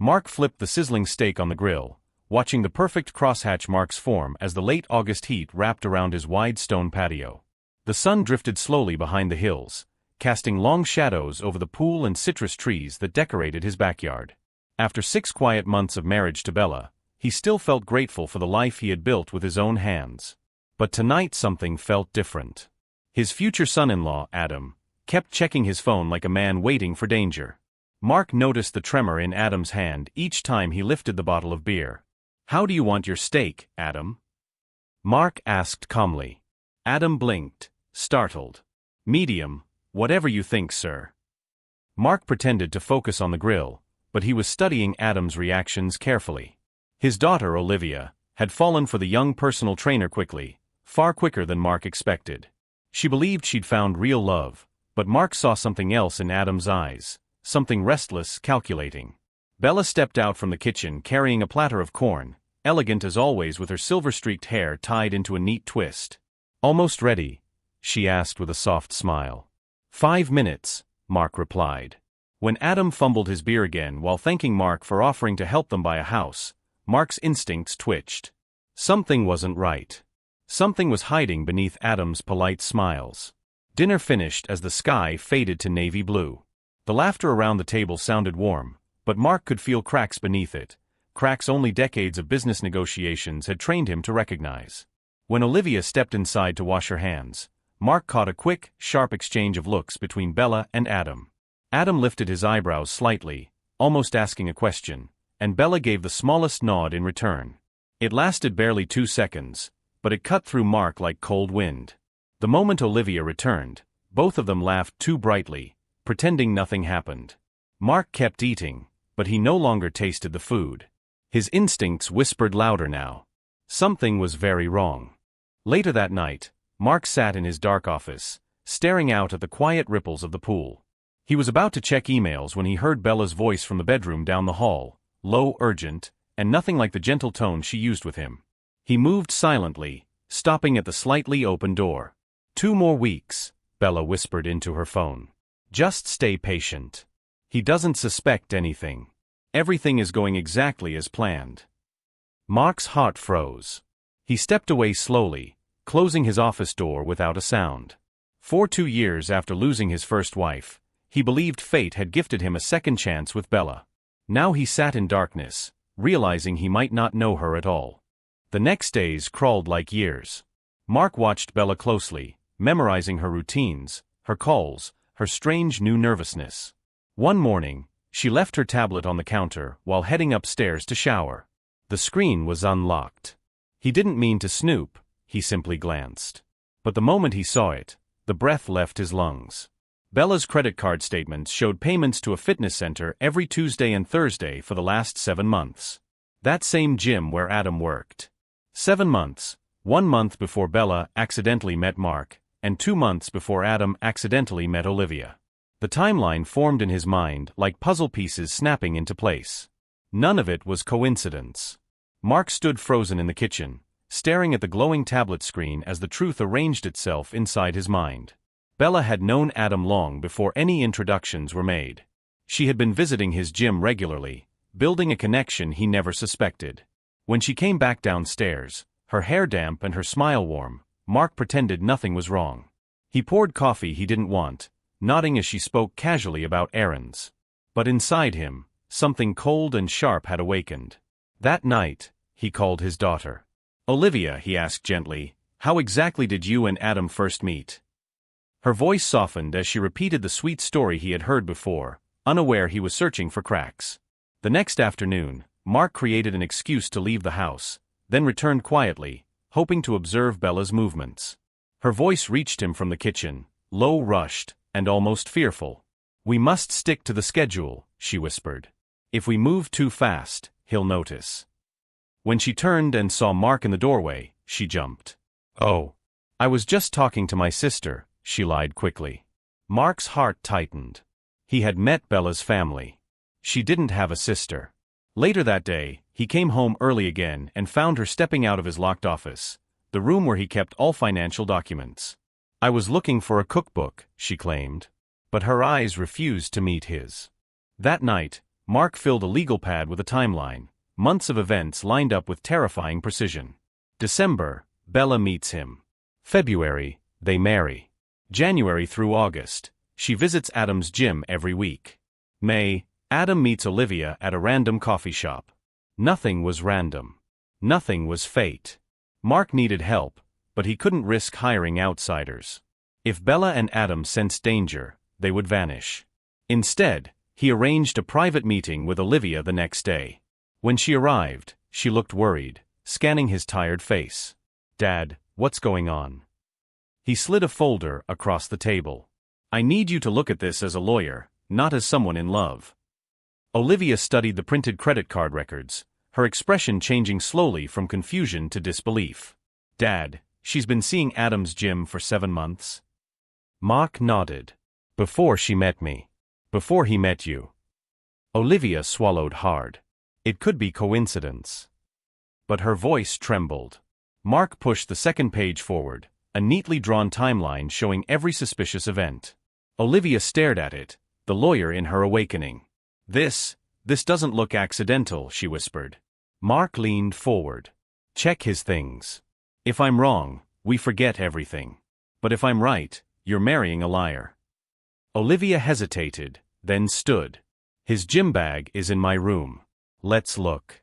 Mark flipped the sizzling steak on the grill, watching the perfect crosshatch marks form as the late August heat wrapped around his wide stone patio. The sun drifted slowly behind the hills, casting long shadows over the pool and citrus trees that decorated his backyard. After 6 quiet months of marriage to Bella, he still felt grateful for the life he had built with his own hands. But tonight something felt different. His future son-in-law, Adam, kept checking his phone like a man waiting for danger. Mark noticed the tremor in Adam's hand each time he lifted the bottle of beer. "How do you want your steak, Adam?" Mark asked calmly. Adam blinked, startled. "Medium, whatever you think, sir." Mark pretended to focus on the grill, but he was studying Adam's reactions carefully. His daughter, Olivia, had fallen for the young personal trainer quickly, far quicker than Mark expected. She believed she'd found real love, but Mark saw something else in Adam's eyes, something restless, calculating. Bella stepped out from the kitchen carrying a platter of corn, elegant as always with her silver-streaked hair tied into a neat twist. "Almost ready?" she asked with a soft smile. 5 minutes, Mark replied. When Adam fumbled his beer again while thanking Mark for offering to help them buy a house, Mark's instincts twitched. Something wasn't right. Something was hiding beneath Adam's polite smiles. Dinner finished as the sky faded to navy blue. The laughter around the table sounded warm, but Mark could feel cracks beneath it, cracks only decades of business negotiations had trained him to recognize. When Olivia stepped inside to wash her hands, Mark caught a quick, sharp exchange of looks between Bella and Adam. Adam lifted his eyebrows slightly, almost asking a question, and Bella gave the smallest nod in return. It lasted barely 2 seconds, but it cut through Mark like cold wind. The moment Olivia returned, both of them laughed too brightly, pretending nothing happened. Mark kept eating, but he no longer tasted the food. His instincts whispered louder now. Something was very wrong. Later that night, Mark sat in his dark office, staring out at the quiet ripples of the pool. He was about to check emails when he heard Bella's voice from the bedroom down the hall, low, urgent, and nothing like the gentle tone she used with him. He moved silently, stopping at the slightly open door. 2 more weeks, Bella whispered into her phone. "Just stay patient. He doesn't suspect anything. Everything is going exactly as planned." Mark's heart froze. He stepped away slowly, closing his office door without a sound. For 2 years after losing his first wife, he believed fate had gifted him a second chance with Bella. Now he sat in darkness, realizing he might not know her at all. The next days crawled like years. Mark watched Bella closely, memorizing her routines, her calls, her strange new nervousness. One morning, she left her tablet on the counter while heading upstairs to shower. The screen was unlocked. He didn't mean to snoop, he simply glanced. But the moment he saw it, the breath left his lungs. Bella's credit card statements showed payments to a fitness center every Tuesday and Thursday for the last 7 months. That same gym where Adam worked. 7 months, 1 month before Bella accidentally met Mark, and 2 months before Adam accidentally met Olivia. The timeline formed in his mind like puzzle pieces snapping into place. None of it was coincidence. Mark stood frozen in the kitchen, staring at the glowing tablet screen as the truth arranged itself inside his mind. Bella had known Adam long before any introductions were made. She had been visiting his gym regularly, building a connection he never suspected. When she came back downstairs, her hair damp and her smile warm, Mark pretended nothing was wrong. He poured coffee he didn't want, nodding as she spoke casually about errands. But inside him, something cold and sharp had awakened. That night, he called his daughter. "Olivia," he asked gently, "how exactly did you and Adam first meet?" Her voice softened as she repeated the sweet story he had heard before, unaware he was searching for cracks. The next afternoon, Mark created an excuse to leave the house, then returned quietly, hoping to observe Bella's movements. Her voice reached him from the kitchen, low, rushed, and almost fearful. "We must stick to the schedule," she whispered. "If we move too fast, he'll notice." When she turned and saw Mark in the doorway, she jumped. "Oh, I was just talking to my sister," she lied quickly. Mark's heart tightened. He had met Bella's family. She didn't have a sister. Later that day, he came home early again and found her stepping out of his locked office, the room where he kept all financial documents. "I was looking for a cookbook," she claimed. But her eyes refused to meet his. That night, Mark filled a legal pad with a timeline, months of events lined up with terrifying precision. December, Bella meets him. February, they marry. January through August, she visits Adam's gym every week. May, Adam meets Olivia at a random coffee shop. Nothing was random. Nothing was fate. Mark needed help, but he couldn't risk hiring outsiders. If Bella and Adam sensed danger, they would vanish. Instead, he arranged a private meeting with Olivia the next day. When she arrived, she looked worried, scanning his tired face. "Dad, what's going on?" He slid a folder across the table. "I need you to look at this as a lawyer, not as someone in love." Olivia studied the printed credit card records, her expression changing slowly from confusion to disbelief. "Dad, she's been seeing Adam's gym for 7 months?" Mark nodded. "Before she met me. Before he met you." Olivia swallowed hard. It could be coincidence. But her voice trembled. Mark pushed the second page forward, a neatly drawn timeline showing every suspicious event. Olivia stared at it, the lawyer in her awakening. This doesn't look accidental," she whispered. Mark leaned forward. "Check his things. If I'm wrong, we forget everything. But if I'm right, you're marrying a liar." Olivia hesitated, then stood. "His gym bag is in my room. Let's look."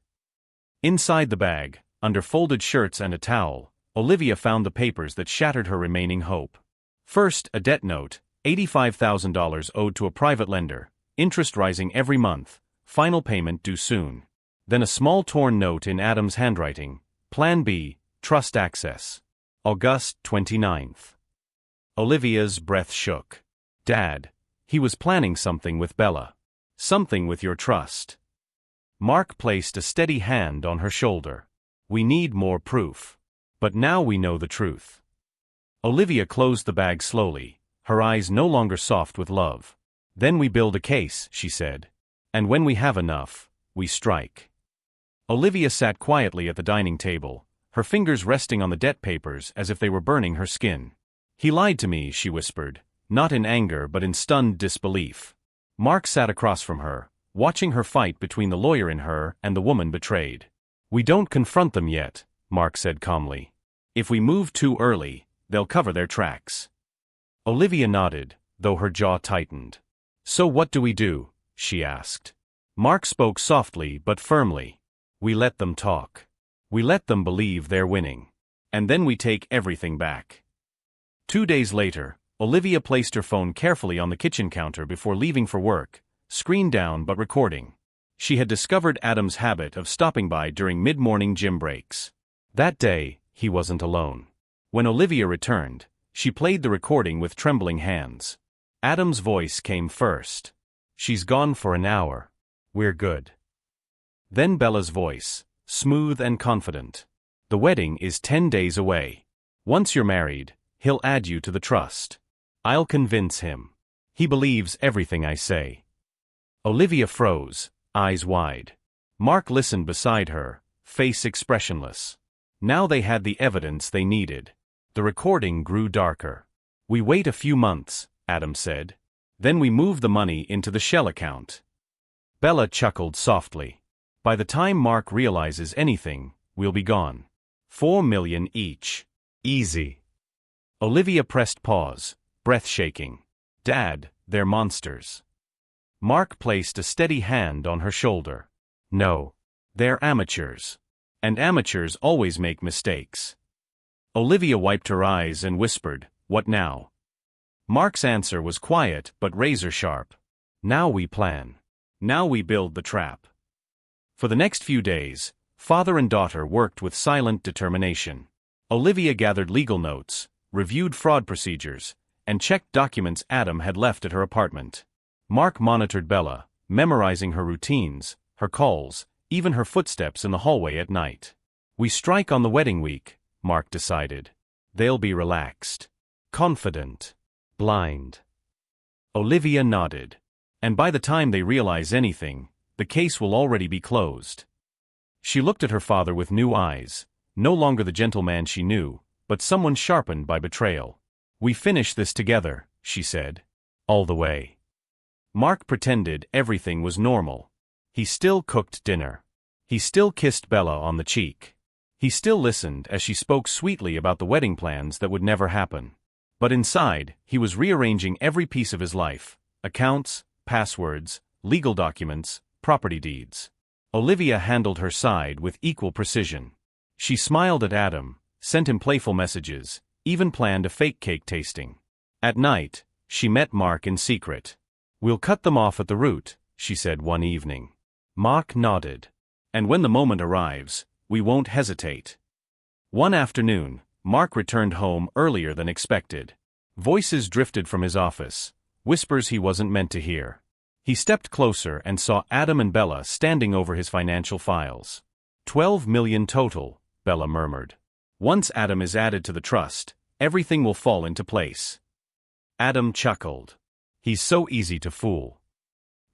Inside the bag, under folded shirts and a towel, Olivia found the papers that shattered her remaining hope. First, a debt note, $85,000 owed to a private lender, interest rising every month, final payment due soon. Then a small torn note in Adam's handwriting, Plan B, trust access. August 29th. Olivia's breath shook. "Dad, he was planning something with Bella. Something with your trust." Mark placed a steady hand on her shoulder. "We need more proof. But now we know the truth." Olivia closed the bag slowly, her eyes no longer soft with love. "Then we build a case," she said. "And when we have enough, we strike." Olivia sat quietly at the dining table, her fingers resting on the debt papers as if they were burning her skin. "He lied to me," she whispered, not in anger but in stunned disbelief. Mark sat across from her, watching her fight between the lawyer in her and the woman betrayed. "We don't confront them yet," Mark said calmly. "If we move too early, they'll cover their tracks." Olivia nodded, though her jaw tightened. "So what do we do?" she asked. Mark spoke softly but firmly. "We let them talk. We let them believe they're winning. And then we take everything back." 2 days later, Olivia placed her phone carefully on the kitchen counter before leaving for work, screen down but recording. She had discovered Adam's habit of stopping by during mid-morning gym breaks. That day, he wasn't alone. When Olivia returned, she played the recording with trembling hands. Adam's voice came first. "She's gone for an hour. We're good." Then Bella's voice, smooth and confident. "The wedding is 10 days away. Once you're married, he'll add you to the trust. I'll convince him. He believes everything I say." Olivia froze, eyes wide. Mark listened beside her, face expressionless. Now they had the evidence they needed. The recording grew darker. "We wait a few months," Adam said. "Then we move the money into the shell account." Bella chuckled softly. "By the time Mark realizes anything, we'll be gone. 4 million each. Easy." Olivia pressed pause, breath shaking. "Dad, they're monsters." Mark placed a steady hand on her shoulder. "No. They're amateurs. And amateurs always make mistakes." Olivia wiped her eyes and whispered, "What now?" Mark's answer was quiet but razor-sharp. "Now we plan. Now we build the trap." For the next few days, father and daughter worked with silent determination. Olivia gathered legal notes, reviewed fraud procedures, and checked documents Adam had left at her apartment. Mark monitored Bella, memorizing her routines, her calls, even her footsteps in the hallway at night. "We strike on the wedding week," Mark decided. "They'll be relaxed, confident, blind." Olivia nodded. "And by the time they realize anything, the case will already be closed." She looked at her father with new eyes, no longer the gentleman she knew, but someone sharpened by betrayal. "We finish this together," she said. "All the way." Mark pretended everything was normal. He still cooked dinner. He still kissed Bella on the cheek. He still listened as she spoke sweetly about the wedding plans that would never happen. But inside, he was rearranging every piece of his life: accounts, passwords, legal documents, property deeds. Olivia handled her side with equal precision. She smiled at Adam, sent him playful messages, even planned a fake cake tasting. At night, she met Mark in secret. "We'll cut them off at the root," she said one evening. Mark nodded. "And when the moment arrives, we won't hesitate." One afternoon, Mark returned home earlier than expected. Voices drifted from his office, whispers he wasn't meant to hear. He stepped closer and saw Adam and Bella standing over his financial files. "12 million total," Bella murmured. "Once Adam is added to the trust, everything will fall into place." Adam chuckled. "He's so easy to fool."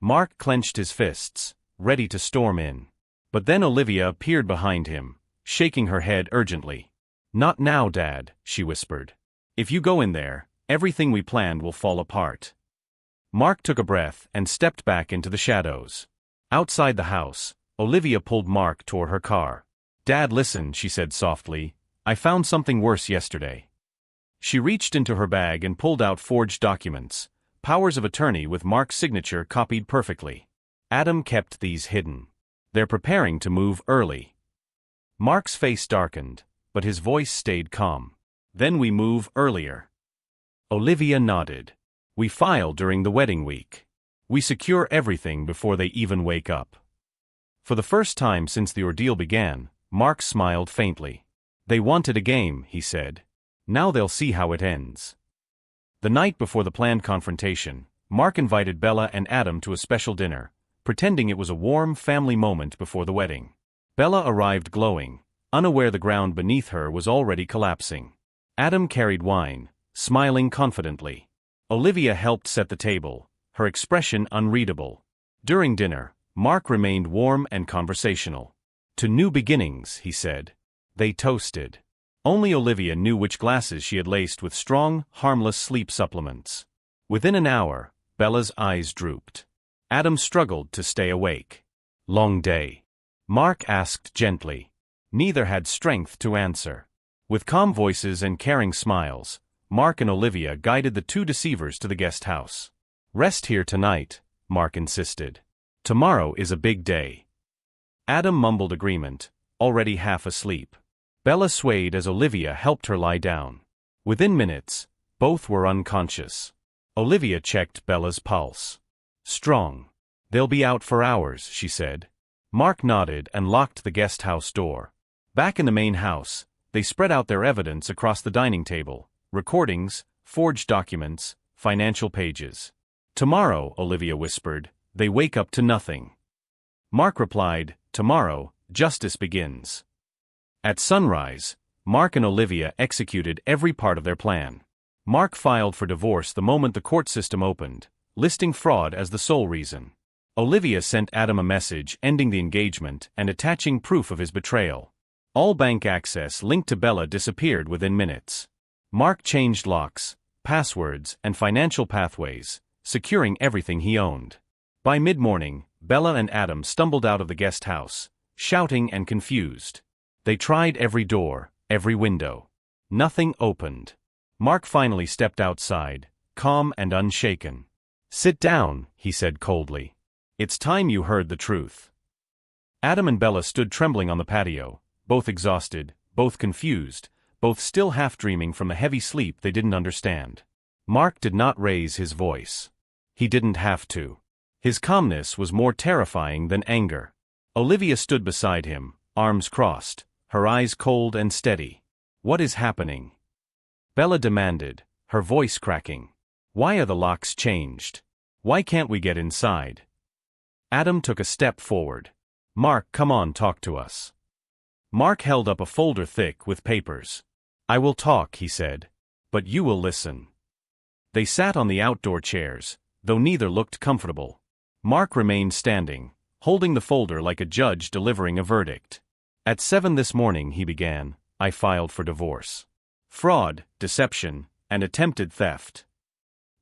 Mark clenched his fists, ready to storm in. But then Olivia appeared behind him, shaking her head urgently. "Not now, Dad," she whispered. "If you go in there, everything we planned will fall apart." Mark took a breath and stepped back into the shadows. Outside the house, Olivia pulled Mark toward her car. "Dad, listen," she said softly. "I found something worse yesterday." She reached into her bag and pulled out forged documents, powers of attorney with Mark's signature copied perfectly. Adam kept these hidden. "They're preparing to move early." Mark's face darkened, but his voice stayed calm. "Then we move earlier." Olivia nodded. "We file during the wedding week. We secure everything before they even wake up." For the first time since the ordeal began, Mark smiled faintly. "They wanted a game," he said. "Now they'll see how it ends." The night before the planned confrontation, Mark invited Bella and Adam to a special dinner, pretending it was a warm family moment before the wedding. Bella arrived glowing, unaware the ground beneath her was already collapsing. Adam carried wine, smiling confidently. Olivia helped set the table, her expression unreadable. During dinner, Mark remained warm and conversational. "To new beginnings," he said. They toasted. Only Olivia knew which glasses she had laced with strong, harmless sleep supplements. Within an hour, Bella's eyes drooped. Adam struggled to stay awake. "Long day?" Mark asked gently. Neither had strength to answer. With calm voices and caring smiles, Mark and Olivia guided the two deceivers to the guest house. "Rest here tonight," Mark insisted. "Tomorrow is a big day." Adam mumbled agreement, already half asleep. Bella swayed as Olivia helped her lie down. Within minutes, both were unconscious. Olivia checked Bella's pulse. "Strong. They'll be out for hours," she said. Mark nodded and locked the guest house door. Back in the main house, they spread out their evidence across the dining table: recordings, forged documents, financial pages. "Tomorrow," Olivia whispered, "they wake up to nothing." Mark replied, "Tomorrow, justice begins." At sunrise, Mark and Olivia executed every part of their plan. Mark filed for divorce the moment the court system opened, listing fraud as the sole reason. Olivia sent Adam a message ending the engagement and attaching proof of his betrayal. All bank access linked to Bella disappeared within minutes. Mark changed locks, passwords, and financial pathways, securing everything he owned. By mid-morning, Bella and Adam stumbled out of the guest house, shouting and confused. They tried every door, every window. Nothing opened. Mark finally stepped outside, calm and unshaken. "Sit down," he said coldly. "It's time you heard the truth." Adam and Bella stood trembling on the patio, both exhausted, both confused, both still half-dreaming from the heavy sleep they didn't understand. Mark did not raise his voice. He didn't have to. His calmness was more terrifying than anger. Olivia stood beside him, arms crossed, her eyes cold and steady. "What is happening?" Bella demanded, her voice cracking. "Why are the locks changed? Why can't we get inside?" Adam took a step forward. "Mark, come on, talk to us." Mark held up a folder thick with papers. "I will talk," he said. "But you will listen." They sat on the outdoor chairs, though neither looked comfortable. Mark remained standing, holding the folder like a judge delivering a verdict. "At 7 this morning," he began, "I filed for divorce. Fraud, deception, and attempted theft."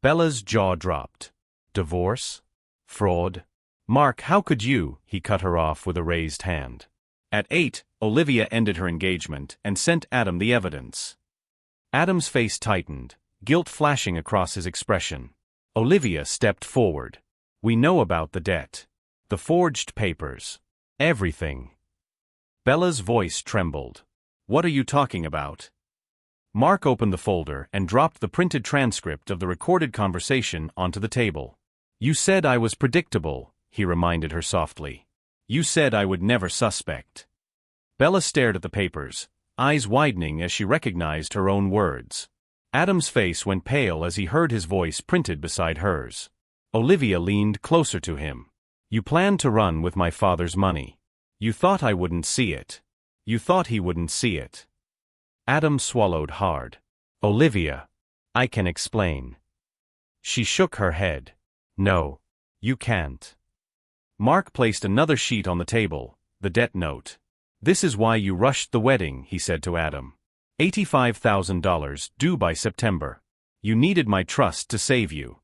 Bella's jaw dropped. "Divorce? Fraud? Mark, how could you? He cut her off with a raised hand. At 8, Olivia ended her engagement and sent Adam the evidence. Adam's face tightened, guilt flashing across his expression. Olivia stepped forward. We know about the debt. The forged papers. Everything. Bella's voice trembled. What are you talking about? Mark opened the folder and dropped the printed transcript of the recorded conversation onto the table. You said I was predictable, he reminded her softly. You said I would never suspect. Bella stared at the papers, eyes widening as she recognized her own words. Adam's face went pale as he heard his voice printed beside hers. Olivia leaned closer to him. You planned to run with my father's money. You thought I wouldn't see it. You thought he wouldn't see it. Adam swallowed hard. Olivia, I can explain. She shook her head. No, you can't. Mark placed another sheet on the table, the debt note. This is why you rushed the wedding, he said to Adam. $85,000 due by September. You needed my trust to save you.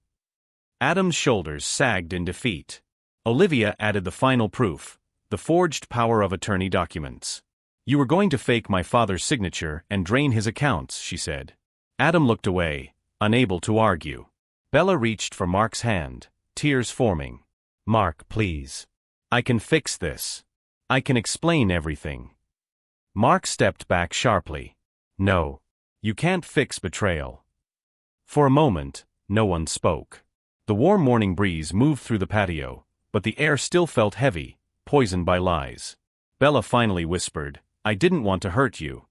Adam's shoulders sagged in defeat. Olivia added the final proof, the forged power of attorney documents. You were going to fake my father's signature and drain his accounts, she said. Adam looked away, unable to argue. Bella reached for Mark's hand, tears forming. Mark, please. I can fix this. I can explain everything. Mark stepped back sharply. No. You can't fix betrayal. For a moment, no one spoke. The warm morning breeze moved through the patio, but the air still felt heavy, poisoned by lies. Bella finally whispered, I didn't want to hurt you.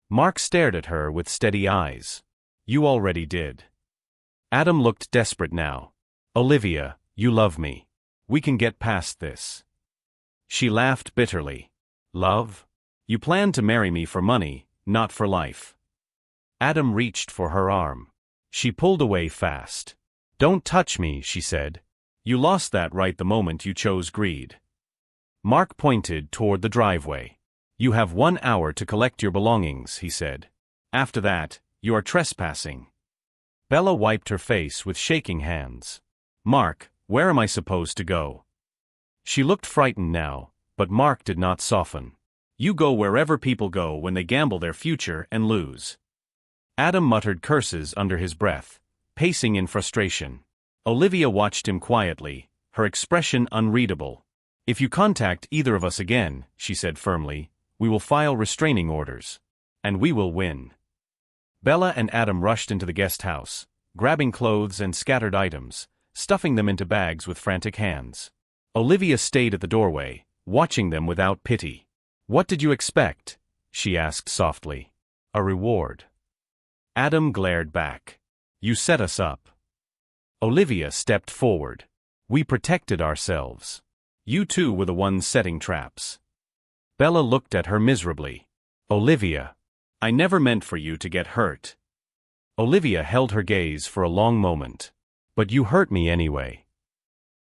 Mark stared at her with steady eyes. You already did. Adam looked desperate now. Olivia, you love me. We can get past this. She laughed bitterly. Love? You planned to marry me for money, not for life. Adam reached for her arm. She pulled away fast. Don't touch me, she said. You lost that right the moment you chose greed. Mark pointed toward the driveway. You have 1 hour to collect your belongings, he said. After that, you are trespassing. Bella wiped her face with shaking hands. Mark, where am I supposed to go? She looked frightened now, but Mark did not soften. You go wherever people go when they gamble their future and lose. Adam muttered curses under his breath, pacing in frustration. Olivia watched him quietly, her expression unreadable. If you contact either of us again, she said firmly, we will file restraining orders. And we will win. Bella and Adam rushed into the guest house, grabbing clothes and scattered items, stuffing them into bags with frantic hands. Olivia stayed at the doorway, watching them without pity. What did you expect? She asked softly. A reward. Adam glared back. You set us up. Olivia stepped forward. We protected ourselves. You two were the ones setting traps. Bella looked at her miserably. Olivia, I never meant for you to get hurt. Olivia held her gaze for a long moment. But you hurt me anyway.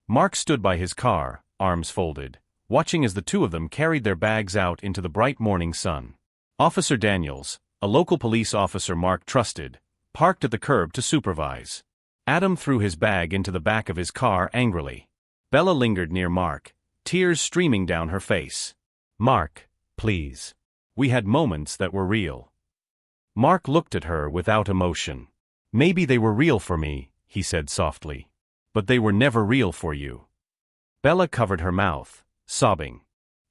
Mark stood by his car, arms folded, watching as the two of them carried their bags out into the bright morning sun. Officer Daniels, a local police officer Mark trusted, parked at the curb to supervise. Adam threw his bag into the back of his car angrily. Bella lingered near Mark, tears streaming down her face. Mark, please. We had moments that were real. Mark looked at her without emotion. Maybe they were real for me, he said softly. But they were never real for you. Bella covered her mouth, sobbing.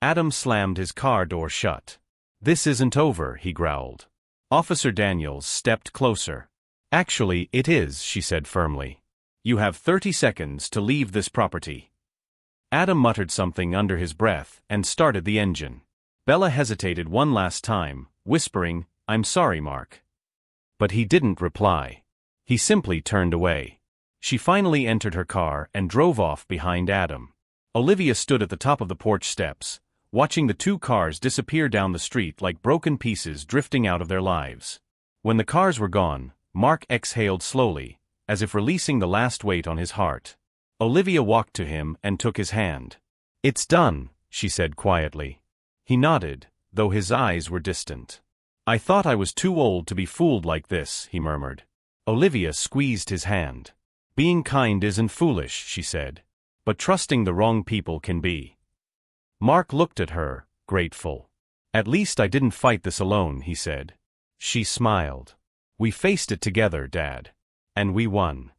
Adam slammed his car door shut. This isn't over, he growled. Officer Daniels stepped closer. Actually, it is, she said firmly. You have 30 seconds to leave this property. Adam muttered something under his breath and started the engine. Bella hesitated one last time, whispering, I'm sorry, Mark. But he didn't reply. He simply turned away. She finally entered her car and drove off behind Adam. Olivia stood at the top of the porch steps, watching the two cars disappear down the street like broken pieces drifting out of their lives. When the cars were gone, Mark exhaled slowly, as if releasing the last weight on his heart. Olivia walked to him and took his hand. It's done, she said quietly. He nodded, though his eyes were distant. I thought I was too old to be fooled like this, he murmured. Olivia squeezed his hand. Being kind isn't foolish, she said. But trusting the wrong people can be. Mark looked at her, grateful. At least I didn't fight this alone, he said. She smiled. We faced it together, Dad. And we won.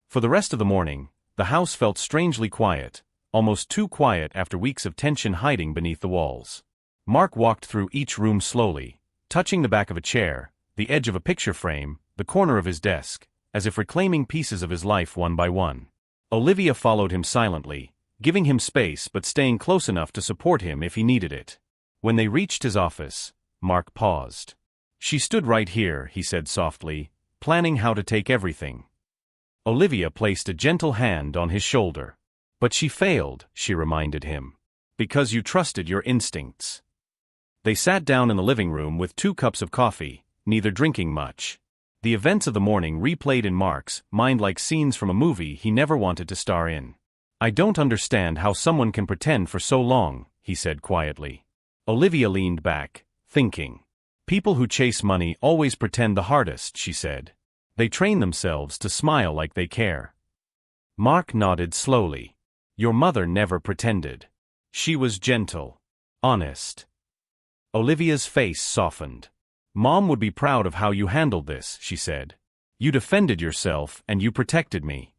For the rest of the morning, the house felt strangely quiet, almost too quiet after weeks of tension hiding beneath the walls. Mark walked through each room slowly, touching the back of a chair, the edge of a picture frame, the corner of his desk, as if reclaiming pieces of his life one by one. Olivia followed him silently, giving him space but staying close enough to support him if he needed it. When they reached his office, Mark paused. She stood right here, he said softly, planning how to take everything. Olivia placed a gentle hand on his shoulder. But she failed, she reminded him. Because you trusted your instincts. They sat down in the living room with 2 cups of coffee, neither drinking much. The events of the morning replayed in Mark's mind like scenes from a movie he never wanted to star in. I don't understand how someone can pretend for so long, he said quietly. Olivia leaned back, thinking. People who chase money always pretend the hardest, she said. They train themselves to smile like they care. Mark nodded slowly. Your mother never pretended. She was gentle. Honest. Olivia's face softened. Mom would be proud of how you handled this, she said. You defended yourself and you protected me.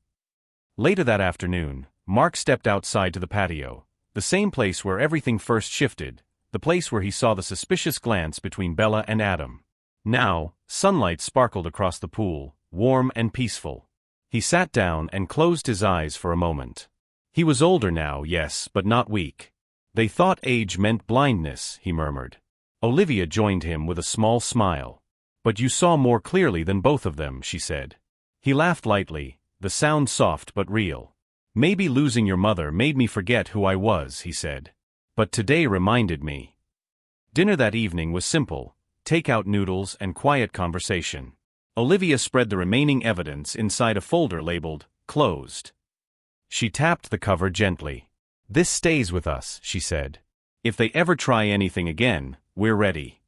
Later that afternoon, Mark stepped outside to the patio, the same place where everything first shifted, the place where he saw the suspicious glance between Bella and Adam. Now, sunlight sparkled across the pool, warm and peaceful. He sat down and closed his eyes for a moment. He was older now, yes, but not weak. They thought age meant blindness, he murmured. Olivia joined him with a small smile. But you saw more clearly than both of them, she said. He laughed lightly, the sound soft but real. Maybe losing your mother made me forget who I was, he said. But today reminded me. Dinner that evening was simple, takeout noodles and quiet conversation. Olivia spread the remaining evidence inside a folder labeled, closed. She tapped the cover gently. This stays with us, she said. If they ever try anything again, we're ready.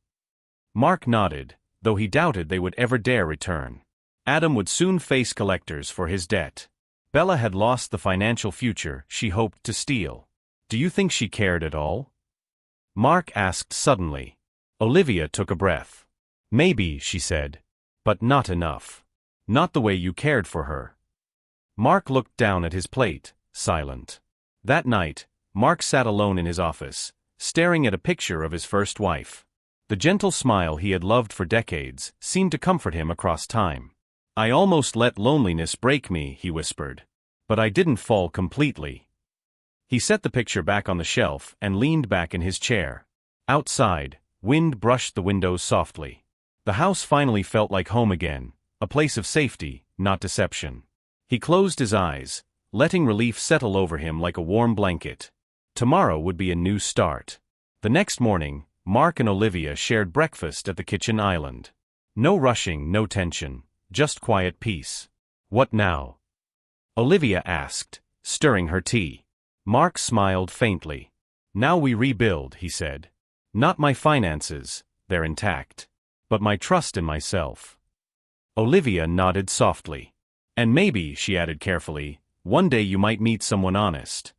Mark nodded, though he doubted they would ever dare return. Adam would soon face collectors for his debt. Bella had lost the financial future she hoped to steal. Do you think she cared at all? Mark asked suddenly. Olivia took a breath. Maybe, she said. But not enough. Not the way you cared for her. Mark looked down at his plate, silent. That night, Mark sat alone in his office, staring at a picture of his first wife. The gentle smile he had loved for decades seemed to comfort him across time. I almost let loneliness break me, he whispered. But I didn't fall completely. He set the picture back on the shelf and leaned back in his chair. Outside, wind brushed the windows softly. The house finally felt like home again, a place of safety, not deception. He closed his eyes, letting relief settle over him like a warm blanket. Tomorrow would be a new start. The next morning, Mark and Olivia shared breakfast at the kitchen island. No rushing, no tension, just quiet peace. What now? Olivia asked, stirring her tea. Mark smiled faintly. Now we rebuild, he said. Not my finances, they're intact. But my trust in myself. Olivia nodded softly. And maybe, she added carefully, one day you might meet someone honest.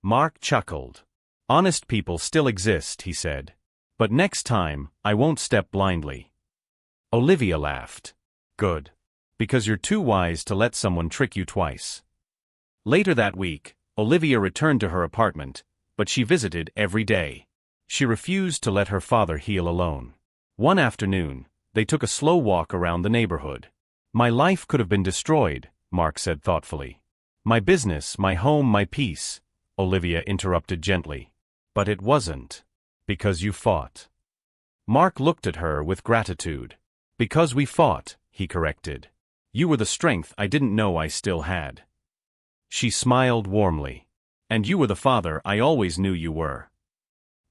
Mark chuckled. Honest people still exist, he said. But next time, I won't step blindly. Olivia laughed. Good. Because you're too wise to let someone trick you twice. Later that week, Olivia returned to her apartment, but she visited every day. She refused to let her father heal alone. One afternoon, they took a slow walk around the neighborhood. My life could have been destroyed, Mark said thoughtfully. My business, my home, my peace, Olivia interrupted gently. But it wasn't. Because you fought. Mark looked at her with gratitude. Because we fought, he corrected. You were the strength I didn't know I still had. She smiled warmly. And you were the father I always knew you were.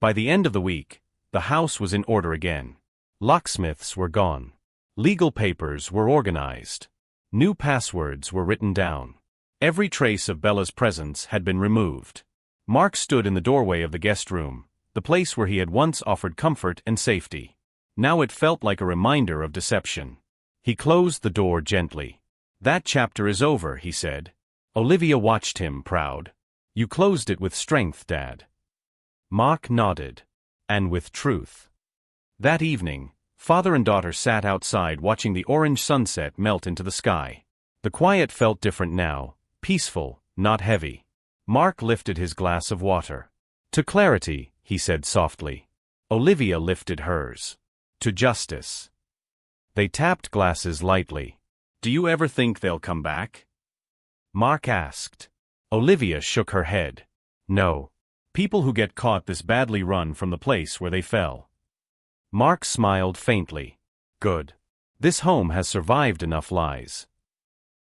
By the end of the week, the house was in order again. Locksmiths were gone. Legal papers were organized. New passwords were written down. Every trace of Bella's presence had been removed. Mark stood in the doorway of the guest room, the place where he had once offered comfort and safety. Now it felt like a reminder of deception. He closed the door gently. That chapter is over, he said. Olivia watched him, proud. You closed it with strength, Dad. Mark nodded. And with truth. That evening, father and daughter sat outside watching the orange sunset melt into the sky. The quiet felt different now, peaceful, not heavy. Mark lifted his glass of water. To clarity, he said softly. Olivia lifted hers. To justice. They tapped glasses lightly. Do you ever think they'll come back? Mark asked. Olivia shook her head. No. People who get caught this badly run from the place where they fell. Mark smiled faintly. Good. This home has survived enough lies.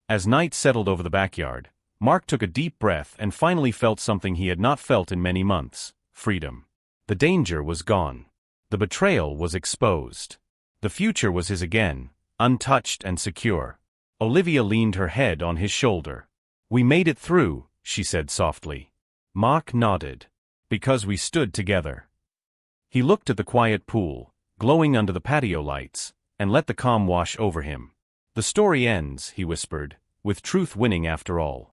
As night settled over the backyard, Mark took a deep breath and finally felt something he had not felt in many months: freedom. The danger was gone. The betrayal was exposed. The future was his again, untouched and secure. Olivia leaned her head on his shoulder. We made it through, she said softly. Mark nodded. Because we stood together. He looked at the quiet pool, glowing under the patio lights, and let the calm wash over him. The story ends, he whispered, with truth winning after all.